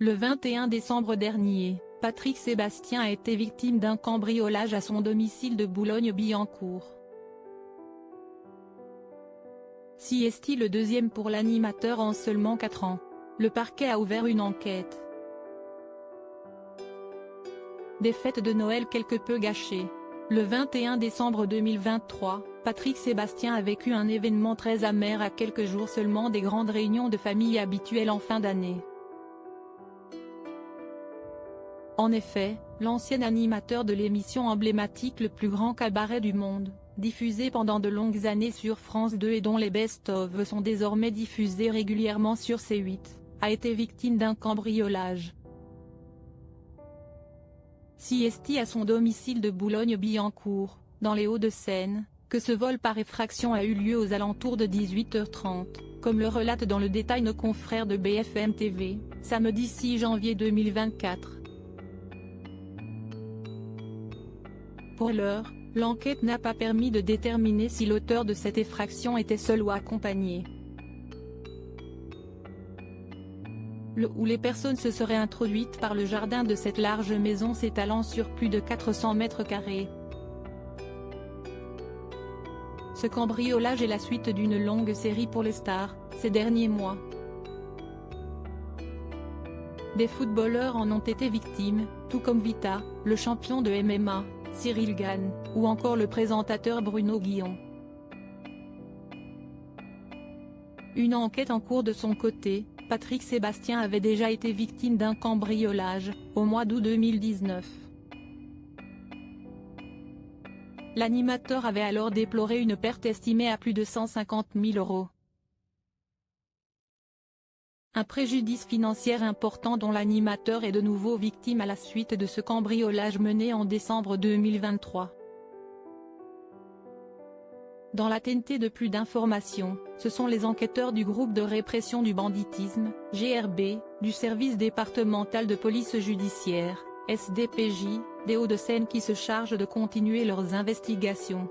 Le 21 décembre dernier, Patrick Sébastien a été victime d'un cambriolage à son domicile de Boulogne-Billancourt. Si est-il le deuxième pour l'animateur en seulement 4 ans. Le parquet a ouvert une enquête. Des fêtes de Noël quelque peu gâchées. Le 21 décembre 2023, Patrick Sébastien a vécu un événement très amer à quelques jours seulement des grandes réunions de famille habituelles en fin d'année. En effet, l'ancien animateur de l'émission emblématique Le plus grand cabaret du monde, diffusée pendant de longues années sur France 2 et dont les best-of sont désormais diffusés régulièrement sur C8, a été victime d'un cambriolage. Si est-il à son domicile de Boulogne-Billancourt, dans les Hauts-de-Seine, que ce vol par effraction a eu lieu aux alentours de 18h30, comme le relate dans le détail nos confrères de BFM TV, samedi 6 janvier 2024. Pour l'heure, l'enquête n'a pas permis de déterminer si l'auteur de cette effraction était seul ou accompagné. Où les personnes se seraient introduites par le jardin de cette large maison s'étalant sur plus de 400 mètres carrés. Ce cambriolage est la suite d'une longue série pour les stars, ces derniers mois. Des footballeurs en ont été victimes, tout comme Vita, le champion de MMA, Cyril Gane, ou encore le présentateur Bruno Guillon. Une enquête en cours de son côté, Patrick Sébastien avait déjà été victime d'un cambriolage, au mois d'août 2019. L'animateur avait alors déploré une perte estimée à plus de 150 000 €. Un préjudice financier important dont l'animateur est de nouveau victime à la suite de ce cambriolage mené en décembre 2023. Dans la TNT de plus d'informations, ce sont les enquêteurs du groupe de répression du banditisme, GRB, du service départemental de police judiciaire, SDPJ, des Hauts-de-Seine qui se chargent de continuer leurs investigations.